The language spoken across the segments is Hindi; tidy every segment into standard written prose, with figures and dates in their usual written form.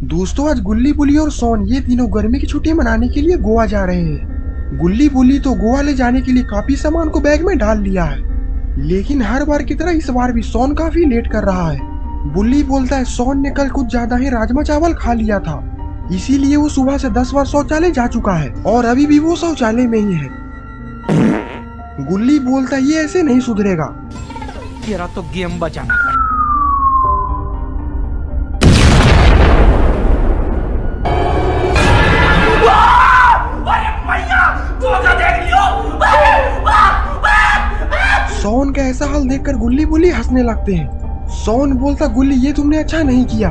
दोस्तों आज गुल्ली बुली और सोन ये तीनों गर्मी की छुट्टी मनाने के लिए गोवा जा रहे हैं। गुल्ली बुली तो गोवा ले जाने के लिए काफी सामान को बैग में डाल लिया है, लेकिन हर बार की तरह इस बार भी सोन काफी लेट कर रहा है। बुल्ली बोलता है सोन ने कल कुछ ज्यादा ही राजमा चावल खा लिया था, इसीलिए वो सुबह से 10 बार शौचालय जा चुका है और अभी भी वो शौचालय में ही है। गुल्ली बोलता है ये ऐसे नहीं सुधरेगा, तेरा तो गेम बचाना। सोन का ऐसा हाल देखकर गुल्ली बुल्ली हंसने लगते हैं। सोन बोलता गुल्ली ये तुमने अच्छा नहीं किया।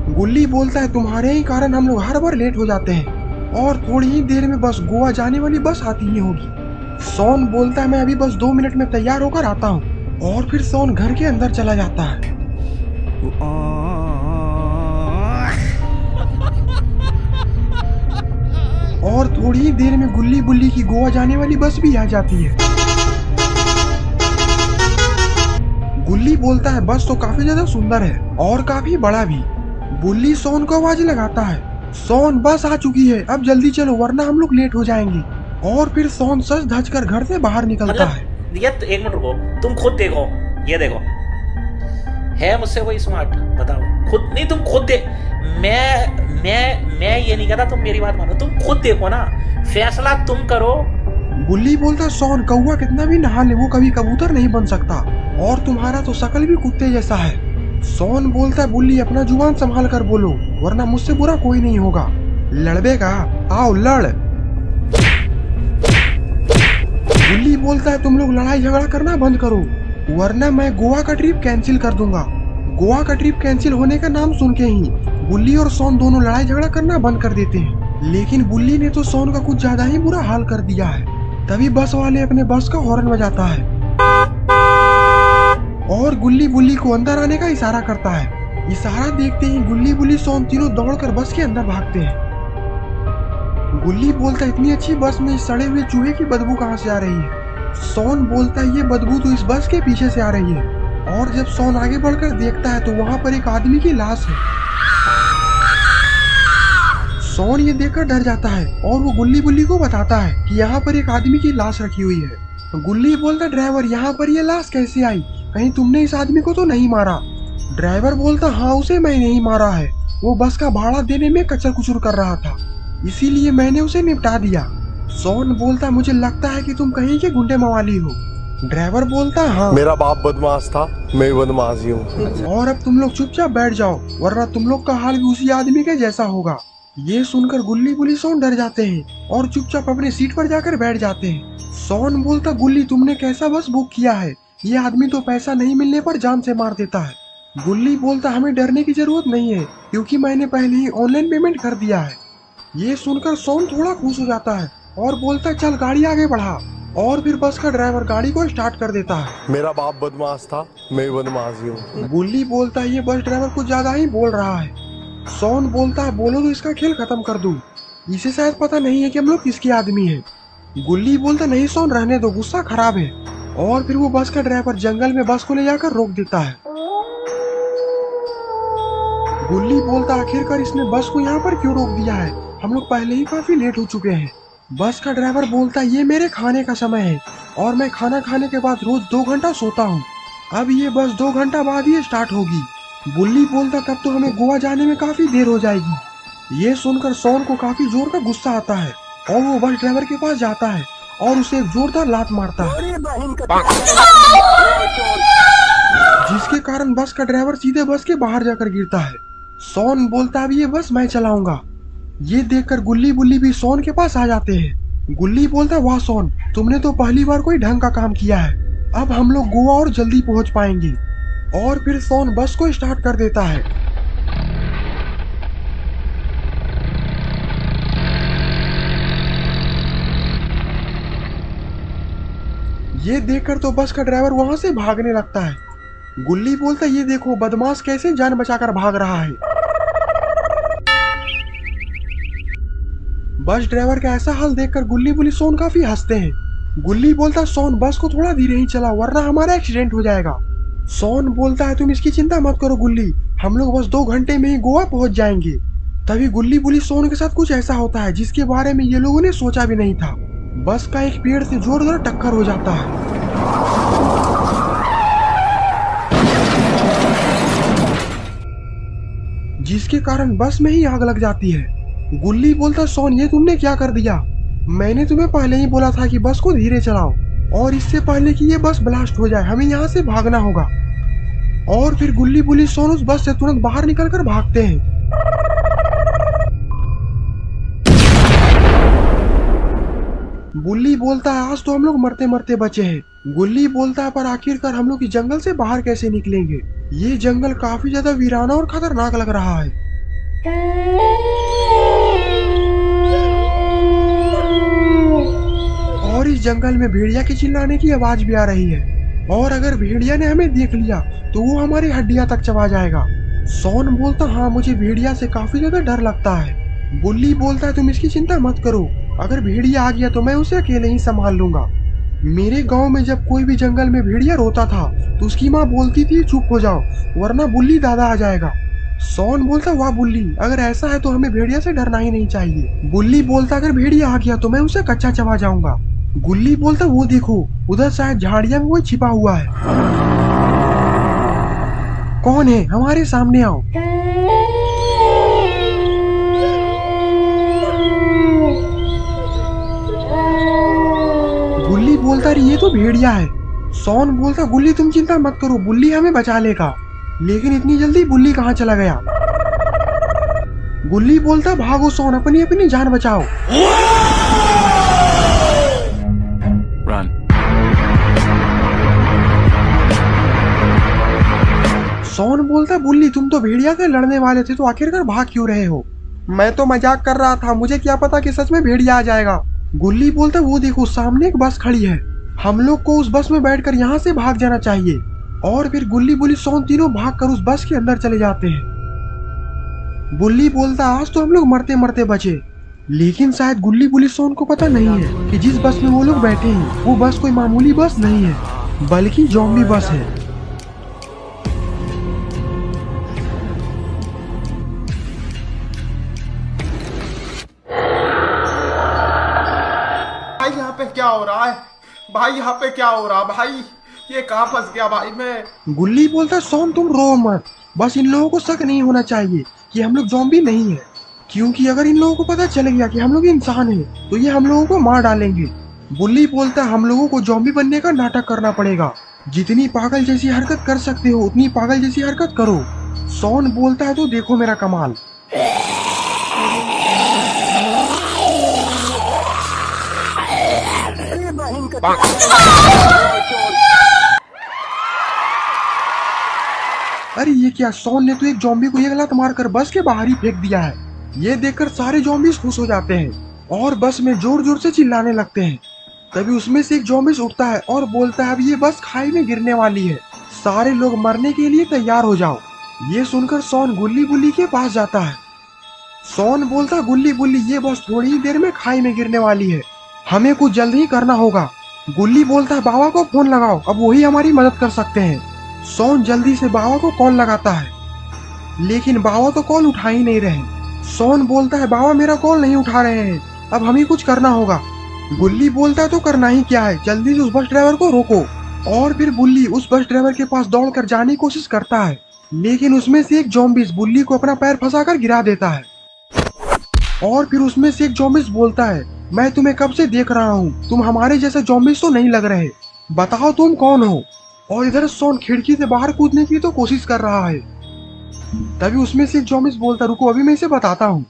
गुल्ली बोलता है तुम्हारे ही कारण हम लोग हर बार लेट हो जाते हैं और थोड़ी ही देर में बस गोवा जाने वाली बस आती ही होगी। सोन बोलता है मैं अभी बस 2 मिनट में तैयार होकर आता हूँ और फिर सोन घर के अंदर चला जाता है। और थोड़ी ही देर में गुल्ली बुल्ली की गोवा जाने वाली बस भी आ जाती है। गुल्ली बोलता है बस तो काफी ज्यादा सुंदर है और काफी बड़ा भी। बुल्ली सोन को आवाज लगाता है सोन बस आ चुकी है, अब जल्दी चलो वरना हम लोग लेट हो जाएंगे। और फिर सोन सच धज कर घर से बाहर निकलता है। ये तो एक मिनट रुको, तुम खुद देखो, ये देखो है मुझसे कोई स्मार्ट? बताओ खुद नहीं, तुम खुद देख। मैं ये नहीं कहता, तुम मेरी बात मानो, तुम खुद देखो ना, फैसला तुम करो। गुल्ली बोलता सोन कौवा कितना भी नहा ले वो कभी कबूतर नहीं बन सकता और तुम्हारा तो शकल भी कुत्ते जैसा है। सोन बोलता बुल्ली अपना जुबान संभाल कर बोलो वरना मुझसे बुरा कोई नहीं होगा। लड़बेगा? आओ लड़। गुल्ली बोलता है तुम लोग लड़ाई झगड़ा करना बंद करो वरना मैं गोवा का ट्रिप कैंसिल कर दूंगा। गोवा का ट्रिप कैंसिल होने का नाम सुन के ही बुल्ली और सोन दोनों लड़ाई झगड़ा करना बंद कर देते हैं, लेकिन बुल्ली ने तो सोन का कुछ ज्यादा ही बुरा हाल कर दिया है। तभी बस वाले अपने बस का हॉर्न बजाता है और गुल्ली बुल्ली को अंदर आने का इशारा करता है। इशारा देखते ही गुल्ली बुल्ली सोन तीनों दौड़कर बस के अंदर भागते हैं। गुल्ली बोलता इतनी अच्छी बस में इस सड़े हुए चूहे की बदबू कहाँ से आ रही है? सोन बोलता है ये बदबू तो इस बस के पीछे से आ रही है। और जब सोन आगे बढ़कर देखता है तो वहाँ पर एक आदमी की लाश है। सोन ये देखकर डर जाता है और वो गुल्ली बुल्ली को बताता है कि यहाँ पर एक आदमी की लाश रखी हुई है। गुल्ली बोलता ड्राइवर यहाँ पर ये लाश कैसे आई, कहीं तुमने इस आदमी को तो नहीं मारा? ड्राइवर बोलता हाँ उसे मैं नहीं मारा है, वो बस का भाड़ा देने में कचर कुचर कर रहा था, इसीलिए मैंने उसे निपटा दिया। सोन बोलता मुझे लगता है कि तुम कहीं के गुंडे मवाली हो। ड्राइवर बोलता हाँ मेरा बाप बदमाश था, मैं बदमाश ही हूँ। और अब तुम लोग चुपचाप बैठ जाओ वरना तुम लोग का हाल भी उसी आदमी के जैसा होगा। ये सुनकर गुल्ली बुल्ली सोन डर जाते हैं और चुपचाप अपने सीट पर जाकर बैठ जाते हैं। सोन बोलता गुल्ली तुमने कैसा बस बुक किया है, ये आदमी तो पैसा नहीं मिलने पर जान से मार देता है। गुल्ली बोलता हमें डरने की जरूरत नहीं है क्योंकि मैंने पहले ही ऑनलाइन पेमेंट कर दिया है। ये सुनकर सोन थोड़ा खुश हो जाता है और बोलता चल गाड़ी आगे बढ़ा। और फिर बस का ड्राइवर गाड़ी को स्टार्ट कर देता है। मेरा बाप बदमाश था, मैं बदमाश ही हूँ। गुल्ली बोलता है ये बस ड्राइवर कुछ ज्यादा ही बोल रहा है। सोन बोलता है बोलो तो इसका खेल खत्म कर दूं, इसे शायद पता नहीं है कि हम लोग किसके आदमी हैं। गुल्ली बोलता नहीं सोन रहने दो, गुस्सा खराब है। और फिर वो बस का ड्राइवर जंगल में बस को ले जाकर रोक देता है। गुल्ली बोलता आखिरकार इसने बस को यहाँ पर क्यों रोक दिया है, हम लोग पहले ही काफी लेट हो चुके हैं। बस का ड्राइवर बोलता ये मेरे खाने का समय है और मैं खाना खाने के बाद रोज 2 घंटा सोता हूँ, अब ये बस 2 घंटा बाद ही स्टार्ट होगी। बुल्ली बोलता तब तो हमें गोवा जाने में काफी देर हो जाएगी। ये सुनकर सोन को काफी जोर का गुस्सा आता है और वो बस ड्राइवर के पास जाता है और उसे एक जोरदार लात मारता है, जिसके कारण बस का ड्राइवर सीधे बस के बाहर जाकर गिरता है। सोन बोलता अब ये बस मैं चलाऊंगा। ये देखकर गुल्ली बुल्ली भी सोन के पास आ जाते हैं। गुल्ली बोलता वाह सोन तुमने तो पहली बार कोई ढंग का काम किया है, अब हम लोग गोवा और जल्दी पहुंच पाएंगे। और फिर सोन बस को स्टार्ट कर देता है। ये देखकर तो बस का ड्राइवर वहां से भागने लगता है। गुल्ली बोलता ये देखो बदमाश कैसे जान बचाकर भाग रहा है। बस ड्राइवर का ऐसा हाल देखकर गुल्ली बुल्ली सोन काफी हंसते हैं। गुल्ली बोलता सोन बस को थोड़ा धीरे ही चला वरना हमारा एक्सीडेंट हो जाएगा। सोन बोलता है तुम इसकी चिंता मत करो गुल्ली, हम लोग बस 2 घंटे में ही गोवा पहुंच जाएंगे। तभी गुल्ली बुली सोन के साथ कुछ ऐसा होता है जिसके बारे में ये लोगों ने सोचा भी नहीं था। बस का एक पेड़ से जोरदार टक्कर हो जाता है, जिसके कारण बस में ही आग लग जाती है। गुल्ली बोलता, सोन ये तुमने क्या कर दिया? मैंने तुम्हें पहले ही बोला था कि बस को धीरे चलाओ और इससे पहले कि ये बस ब्लास्ट हो जाए हमें यहाँ से भागना होगा। और फिर गुल्ली बुली सोन उस बस से तुरंत बाहर निकलकर भागते हैं। गुल्ली बोलता है, आज तो हम लोग मरते मरते बचे हैं। गुल्ली बोलता है, पर आखिरकार हम लोग इस जंगल से बाहर कैसे निकलेंगे? ये जंगल काफी ज्यादा वीराना और खतरनाक लग रहा है। और इस जंगल में भेड़िया की चिल्लाने की आवाज भी आ रही है, और अगर भेड़िया ने हमें देख लिया तो वो हमारी हड्डियां तक चबा जाएगा। सोन बोलता, हाँ मुझे भेड़िया से काफी ज्यादा डर लगता है। गुल्ली बोलता है, तुम इसकी चिंता मत करो, अगर भेड़िया आ गया तो मैं उसे अकेले ही संभाल लूंगा। मेरे गांव में जब कोई भी जंगल में भेड़िया रोता था तो उसकी माँ बोलती थी चुप हो जाओ वरना बुल्ली दादा आ जाएगा। सोन बोलता, वाह बुल्ली, अगर ऐसा है तो हमें भेड़िया से डरना ही नहीं चाहिए। बुल्ली बोलता, अगर भेड़िया आ गया तो मैं उसे कच्चा चबा जाऊंगा। गुल्ली बोलता, वो देखो उधर शायद झाड़िया में कोई छिपा हुआ है। कौन है? हमारे सामने आओ। गुल्ली बोलता, ये तो भेड़िया है। सोन बोलता, गुल्ली तुम चिंता मत करो, बुल्ली हमें बचा लेगा। लेकिन इतनी जल्दी बुल्ली कहाँ चला गया? गुल्ली बोलता, भागो सोन, अपनी अपनी जान बचाओ। Run. सोन बोलता, बुल्ली तुम तो भेड़िया से लड़ने वाले थे तो आखिरकार भाग क्यों रहे हो? मैं तो मजाक कर रहा था, मुझे क्या पता कि सच में भेड़िया आ जाएगा। गुल्ली बोलता, वो देखो सामने एक बस खड़ी है, हम लोग को उस बस में बैठकर यहाँ से भाग जाना चाहिए। और फिर गुल्ली बुली सोन तीनों भागकर उस बस के अंदर चले जाते हैं। गुल्ली बोलता, आज तो हम लोग मरते मरते बचे। लेकिन शायद गुल्ली बुली सोन को पता नहीं है कि जिस बस में वो लोग बैठे हैं वो बस कोई मामूली बस नहीं है बल्कि ज़ॉम्बी बस है। भाई यहाँ पे क्या हो रहा है? भाई यहाँ पे क्या हो रहा भाई? ये कहाँ फंस गया भाई मैं? गुल्ली बोलता, सोन तुम रो मत, बस इन लोगों को शक नहीं होना चाहिए कि हम लोग ज़ॉम्बी नहीं है, क्योंकि अगर इन लोगों को पता चल गया कि हम लोग इंसान हैं तो ये हम लोगों को मार डालेंगे। गुल्ली बोलता, हम लोगों को ज़ॉम्बी बनने का नाटक करना पड़ेगा, जितनी पागल जैसी हरकत कर सकते हो उतनी पागल जैसी हरकत करो। सोन बोलता है, तो देखो मेरा कमाल। अरे ये क्या? सोन ने तो एक ज़ॉम्बी को एक लात मारकर बस के बाहर ही फेंक दिया है। ये देखकर सारे ज़ॉम्बीज़ खुश हो जाते हैं और बस में जोर जोर से चिल्लाने लगते हैं। तभी उसमें से एक ज़ॉम्बीज़ उठता है और बोलता है, अब ये बस खाई में गिरने वाली है, सारे लोग मरने के लिए तैयार हो जाओ। ये सुनकर सोन गुल्ली बुल्ली के पास जाता है। सोन बोलता, गुल्ली बुल्ली ये बस थोड़ी ही देर में खाई में गिरने वाली है, हमें कुछ जल्द ही करना होगा। गुल्ली बोलता है, बाबा को फोन लगाओ, अब वही हमारी मदद कर सकते हैं। सोन जल्दी से बाबा को कॉल लगाता है, लेकिन बाबा तो कॉल उठा ही नहीं रहे। सोन बोलता है, बाबा मेरा कॉल नहीं उठा रहे हैं, अब हमें कुछ करना होगा। गुल्ली बोलता है, तो करना ही क्या है, जल्दी से उस बस ड्राइवर को रोको। और फिर बुल्ली उस बस ड्राइवर के पास दौड़कर जाने की कोशिश करता है, लेकिन उसमें से एक ज़ॉम्बीज़ बुल्ली को अपना पैर फंसाकर गिरा देता है। और फिर उसमें से एक ज़ॉम्बीज़ बोलता है, मैं तुम्हें कब से देख रहा हूँ, तुम हमारे जैसे ज़ॉम्बीज़ तो नहीं लग रहे, बताओ तुम कौन हो। और इधर सोन खिड़की से बाहर कूदने की तो कोशिश कर रहा है। तभी उसमें से एक ज़ॉम्बीज़ बोलता, रुको अभी मैं इसे बताता हूँ।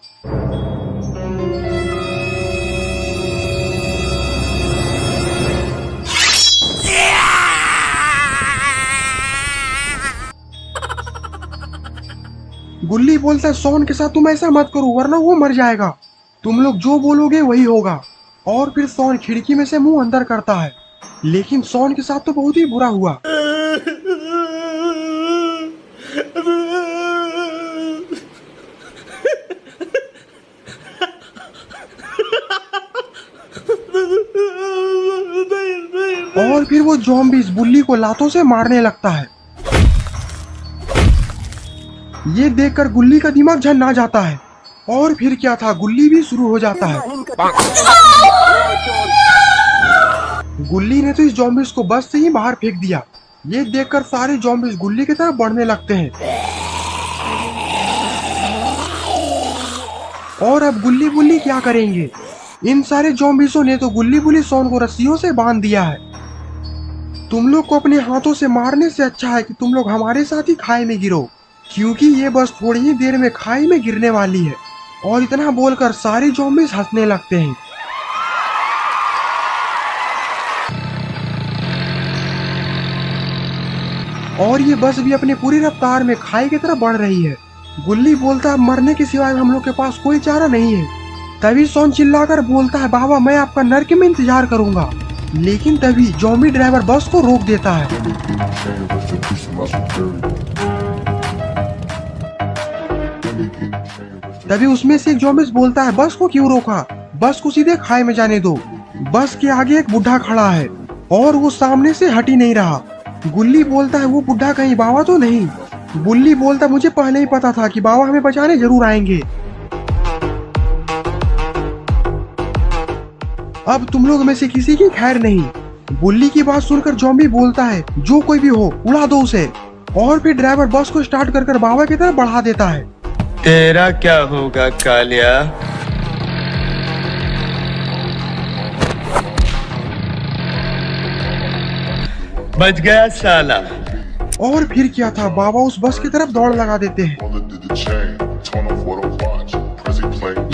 गुल्ली बोलता है, सोन के साथ तुम ऐसा मत करो वरना वो मर जाएगा, तुम लोग जो बोलोगे वही होगा। और फिर सोन खिड़की में से मुंह अंदर करता है, लेकिन सोन के साथ तो बहुत ही बुरा हुआ। और फिर वो ज़ॉम्बीज़ बुल्ली को लातों से मारने लगता है। ये देखकर गुल्ली का दिमाग झन्ना जाता है और फिर क्या था, गुल्ली भी शुरू हो जाता है। गुल्ली ने तो इस जॉम्बिस को बस से ही बाहर फेंक दिया। ये देखकर सारे जॉम्बिस गुल्ली की तरफ बढ़ने लगते हैं। और अब गुल्ली बुल्ली क्या करेंगे? इन सारे जॉम्बिसों ने तो गुल्ली बुल्ली शॉन को रस्सियों से बांध दिया है। तुम लोग को अपने हाथों से मारने से अच्छा है कि तुम लोग हमारे साथ ही खाई में गिरो, क्योंकि ये बस थोड़ी ही देर में खाई में गिरने वाली है। और इतना बोलकर सारे जॉम्बिस हंसने लगते हैं। और ये बस भी अपनी पूरी रफ्तार में खाई की तरफ बढ़ रही है। गुल्ली बोलता है मरने के सिवाय हम लोग के पास कोई चारा नहीं है। तभी शॉन चिल्लाकर बोलता है बाबा मैं आपका नर्क में इंतजार करूंगा। लेकिन तभी जॉम्बी ड्राइवर बस को रोक देता है। तभी उसमें से एक जॉम्बिस बोलता है बस को क्यों रोका, बस को सीधे खाई में जाने दो। बस के आगे एक बुढ़ा खड़ा है और वो सामने से हट ही नहीं रहा। गुल्ली बोलता है वो बुढ़ा कहीं बाबा तो नहीं। गुल्ली बोलता मुझे पहले ही पता था कि बाबा हमें बचाने जरूर आएंगे। अब तुम लोग में से किसी की खैर नहीं। गुल्ली की बात सुनकर जॉम्बी बोलता है जो कोई भी हो उड़ा दो उसे। और फिर ड्राइवर बस को स्टार्ट कर बाबा की तरफ बढ़ा देता है। तेरा क्या होगा कालिया? बच गया साला। और फिर क्या था, बाबा उस बस की तरफ दौड़ लगा देते हैं।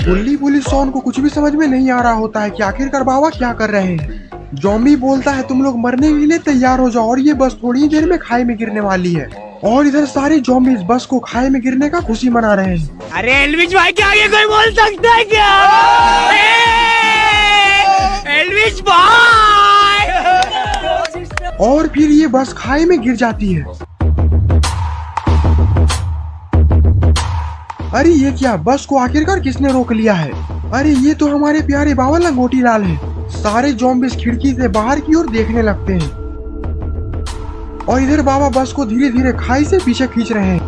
गुल्ली बुल्ली शॉन को कुछ भी समझ में नहीं आ रहा होता है कि आखिरकार बाबा क्या कर रहे हैं। जॉम्बी बोलता है तुम लोग मरने के लिए तैयार हो जाओ और ये बस थोड़ी ही देर में खाई में गिरने वाली है। और इधर सारे जॉम्बी इस बस को खाई में गिरने का खुशी मना रहे हैं। अरे एल्विश भाई के आगे कोई बोल सकता है क्या? एल्विश भाई! और फिर ये बस खाई में गिर जाती है। अरे ये क्या, बस को आखिरकार किसने रोक लिया है? अरे ये तो हमारे प्यारे बाबा लंगोटी लाल है। सारे जॉम्बिस खिड़की से बाहर की ओर देखने लगते हैं। और इधर बाबा बस को धीरे धीरे खाई से पीछे खींच रहे हैं।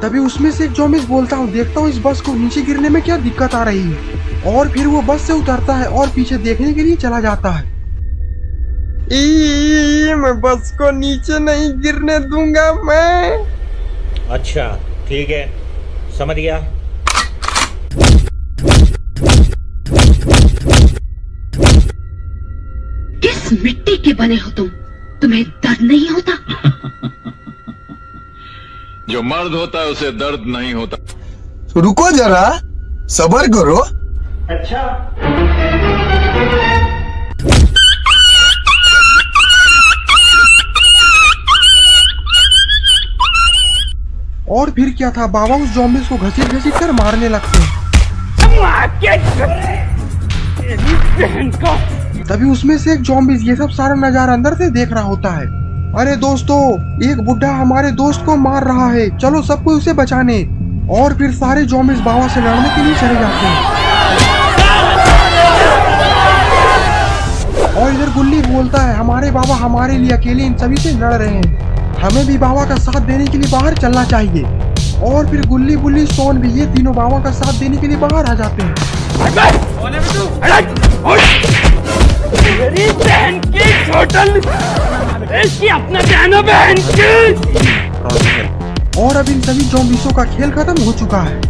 तभी उसमें से एक जॉम्बिस बोलता हूँ देखता हूँ इस बस को नीचे गिरने में क्या दिक्कत आ रही है। और फिर वो बस से उतरता है और पीछे देखने के लिए चला जाता है। मैं बस को नीचे नहीं गिरने दूंगा मैं। अच्छा ठीक है, समझ गया। किस मिट्टी के बने हो तुम? तुम्हें दर्द नहीं होता? जो मर्द होता है उसे दर्द नहीं होता। रुको जरा, सब्र करो। अच्छा और फिर क्या था, बाबा उस जॉम्बिस को घसीट घसीट कर मारने लगते हैं। तभी उसमें से एक जॉम्बिस ये सब सारा नजारा अंदर से देख रहा होता है। अरे दोस्तों, एक बुढ़ा हमारे दोस्त को मार रहा है, चलो सबको उसे बचाने। और फिर सारे जॉम्बिस बाबा से लड़ने के लिए चले जाते हैं। और इधर गुल्ली बोलता है हमारे बाबा हमारे लिए अकेले इन सभी से लड़ रहे हैं, हमें भी बाबा का साथ देने के लिए बाहर चलना चाहिए। और फिर गुल्ली बुल्ली शॉन भी ये तीनों बाबा का साथ देने के लिए बाहर आ जाते हैं। मेरी बहन की होटल इसकी अपना बहन की। और अब इन सभी जॉम्बिसों का खेल खत्म हो चुका है।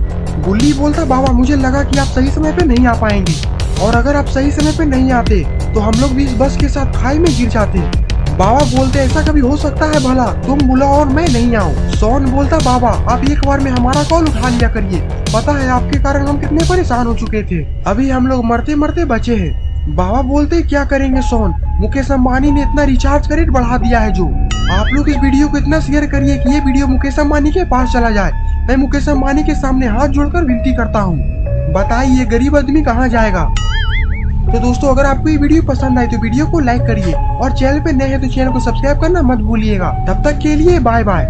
गुल्ली बोलता बाबा मुझे लगा कि आप सही समय पे नहीं आ पाएंगे, और अगर आप सही समय पे नहीं आते तो हम लोग भी इस बस के साथ खाई में गिर जाते। बाबा बोलते ऐसा कभी हो सकता है भला, तुम बुलाओ और मैं नहीं आऊँ। शॉन बोलता बाबा आप एक बार में हमारा कॉल उठा लिया करिए, पता है आपके कारण हम कितने परेशान हो चुके थे, अभी हम लोग मरते मरते बचे हैं। बाबा बोलते क्या करेंगे शॉन, मुकेश अंबानी ने इतना रिचार्ज का रेट बढ़ा दिया है। जो आप लोग इस वीडियो को इतना शेयर करिए कि ये वीडियो मुकेश अंबानी के पास चला जाए। मैं मुकेश अंबानी के सामने हाथ जोड़कर विनती करता हूँ, बताइए गरीब आदमी कहाँ जाएगा। तो दोस्तों अगर आपको ये वीडियो पसंद आए तो वीडियो को लाइक करिए और चैनल पे नए हैं तो चैनल को सब्सक्राइब करना मत भूलिएगा। तब तक के लिए बाय बाय।